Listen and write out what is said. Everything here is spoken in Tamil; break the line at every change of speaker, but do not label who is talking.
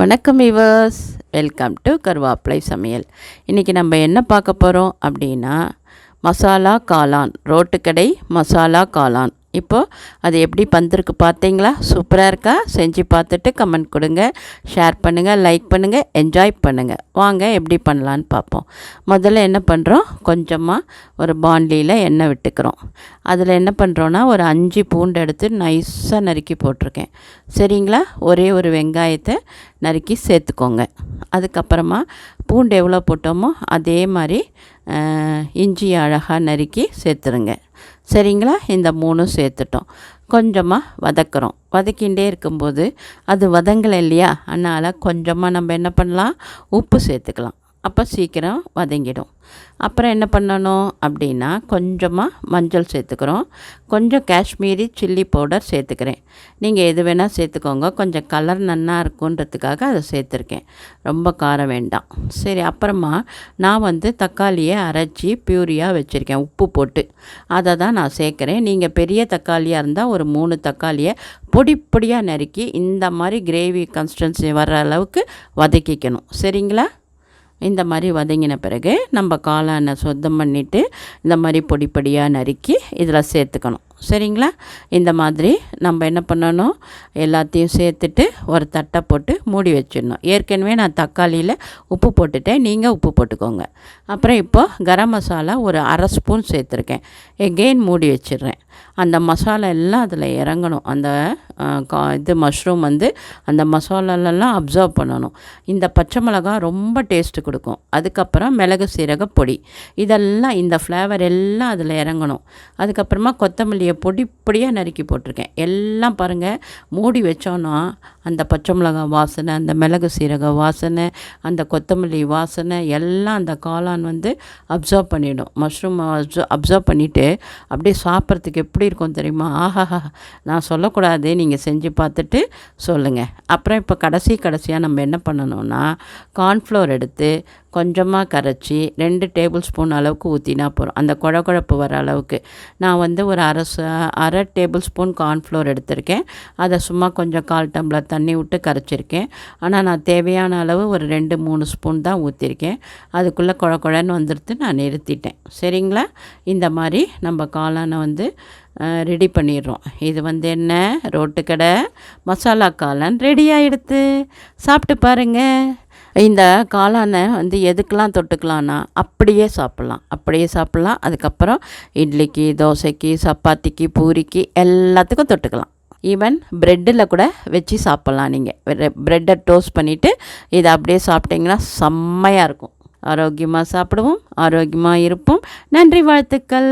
வணக்கம் விவர்ஸ், வெல்கம் டு கருவேப்பிலை சமையல். இன்றைக்கி நம்ம என்ன பார்க்க போகிறோம் அப்படின்னா மசாலா காளான், ரோட்டு கடை மசாலா காளான். இப்போது அது எப்படி வந்திருக்கு பார்த்தீங்களா? சூப்பராக இருக்கா? செஞ்சு பார்த்துட்டு கமெண்ட் கொடுங்க, ஷேர் பண்ணுங்கள், லைக் பண்ணுங்கள், என்ஜாய் பண்ணுங்கள். வாங்க எப்படி பண்ணலான்னு பார்ப்போம். முதல்ல என்ன பண்ணுறோம், கொஞ்சமாக ஒரு பாண்டியில் எண்ணெய் விட்டுக்கிறோம். அதில் என்ன பண்ணுறோன்னா ஒரு 5 பூண்டு எடுத்து நைஸாக நறுக்கி போட்டிருக்கேன். சரிங்களா? ஒரே ஒரு வெங்காயத்தை நறுக்கி சேர்த்துக்கோங்க. அதுக்கப்புறமா பூண்டு எவ்வளோ போட்டோமோ அதே மாதிரி இஞ்சி அழகாக நறுக்கி சேர்த்துருங்க. சரிங்களா? இந்த 3 சேர்த்துட்டோம். கொஞ்சமாக வதக்குறோம். வதக்கிகிட்டே இருக்கும்போது அது வதங்கலை இல்லையா, அதனால் கொஞ்சமாக நம்ம என்ன பண்ணலாம், உப்பு சேர்த்துக்கலாம். அப்போ சீக்கிரம் வதங்கிடும். அப்புறம் என்ன பண்ணணும் அப்படின்னா கொஞ்சமாக மஞ்சள் சேர்த்துக்கிறோம். கொஞ்சம் காஷ்மீரி சில்லி பவுடர் சேர்த்துக்கிறேன். நீங்கள் எது வேணால் சேர்த்துக்கோங்க. கொஞ்சம் கலர் நல்லா இருக்குன்றதுக்காக அதை சேர்த்துருக்கேன். ரொம்ப காரம் வேண்டாம். சரி, அப்புறமா நான் தக்காளியை அரைச்சி பியூரியாக வச்சுருக்கேன் உப்பு போட்டு. அதை தான் நான் சேர்க்குறேன். நீங்கள் பெரிய தக்காளியாக இருந்தால் ஒரு 3 தக்காளியை பொடி பொடியாக நறுக்கி இந்த மாதிரி கிரேவி கன்சிஸ்டன்சி வர்ற அளவுக்கு வதக்கிக்கணும். சரிங்களா? இந்த மாதிரி வதங்கின பிறகு நம்ம காளானை சுத்தம் பண்ணிவிட்டு இந்த மாதிரி பொடி பொடியாக நறுக்கி இதில் சேர்த்துக்கணும். சரிங்களா? இந்த மாதிரி நம்ம என்ன பண்ணணும், எல்லாத்தையும் சேர்த்துட்டு ஒரு தட்டை போட்டு மூடி வச்சிடணும். ஏற்கனவே நான் தக்காளியில் உப்பு போட்டுட்டேன், நீங்கள் உப்பு போட்டுக்கோங்க. அப்புறம் இப்போது கரம் மசாலா ஒரு 1/2 ஸ்பூன் சேர்த்துருக்கேன். எகெயின் மூடி வச்சிடுறேன். அந்த மசாலா எல்லாம் அதில் இறங்கணும். அந்த மஷ்ரூம் அந்த மசாலாலெல்லாம் அப்சர்வ் பண்ணணும். இந்த பச்சை மிளகாய் ரொம்ப டேஸ்ட்டு கொடுக்கும். அதுக்கப்புறம் மிளகு சீரக பொடி, இதெல்லாம் இந்த ஃப்ளேவர் எல்லாம் அதில் இறங்கணும். அதுக்கப்புறமா கொத்தமல்லியை பொடி பொடியாக நறுக்கி போட்டிருக்கேன். எல்லாம் பாருங்கள், மூடி வச்சோன்னா அந்த பச்சை மிளகாய் வாசனை, அந்த மிளகு சீரக வாசனை, அந்த கொத்தமல்லி வாசனை எல்லாம் அந்த காளான் அப்சர்வ் பண்ணிவிடும். மஷ்ரூம் அப்சர்வ் பண்ணிவிட்டு அப்படியே சாப்பிட்றதுக்கு எப்படி இருக்கும் தெரியுமா? ஆஹா, நான் சொல்லக்கூடாது, நீங்கள் செஞ்சு பார்த்துட்டு சொல்லுங்கள். அப்புறம் இப்போ கடைசியாக நம்ம என்ன பண்ணணும்னா கார்ன்ஃப்ளோர் எடுத்து கொஞ்சமாக கரைச்சி 2 டேபிள் ஸ்பூன் அளவுக்கு ஊற்றினா போகிறோம். அந்த குழகுழப்பு வர அளவுக்கு. நான் ஒரு அரை டேபிள் ஸ்பூன் கார்ன்ஃப்ளோர் எடுத்திருக்கேன். அதை சும்மா கொஞ்சம் 1/4 டம்ளர் தண்ணி விட்டு கரைச்சிருக்கேன். ஆனால் நான் தேவையான அளவு ஒரு 2-3 ஸ்பூன் தான் ஊற்றிருக்கேன். அதுக்குள்ளே குழன்னு வந்துடுத்து நான் நிறுத்திட்டேன். சரிங்களா? இந்த மாதிரி நம்ம காளானை ரெடி பண்ணிடுறோம். இது என்ன, ரோட்டு கடை மசாலா காளான் ரெடி ஆகிடுது. சாப்பிட்டு பாருங்கள். இந்த காளானை எதுக்கெலாம் தொட்டுக்கலான்னா அப்படியே சாப்பிட்லாம். அதுக்கப்புறம் இட்லிக்கு, தோசைக்கு, சப்பாத்திக்கு, பூரிக்கு எல்லாத்துக்கும் தொட்டுக்கலாம். ஈவன் ப்ரெட்டில் கூட வச்சு சாப்பிட்லாம். நீங்கள் ப்ரெட்டை டோஸ்ட் பண்ணிவிட்டு இதை அப்படியே சாப்பிட்டிங்கன்னா செம்மையாக இருக்கும். ஆரோக்கியமாக சாப்பிடுவோம், ஆரோக்கியமாக இருப்போம். நன்றி, வாழ்த்துக்கள்.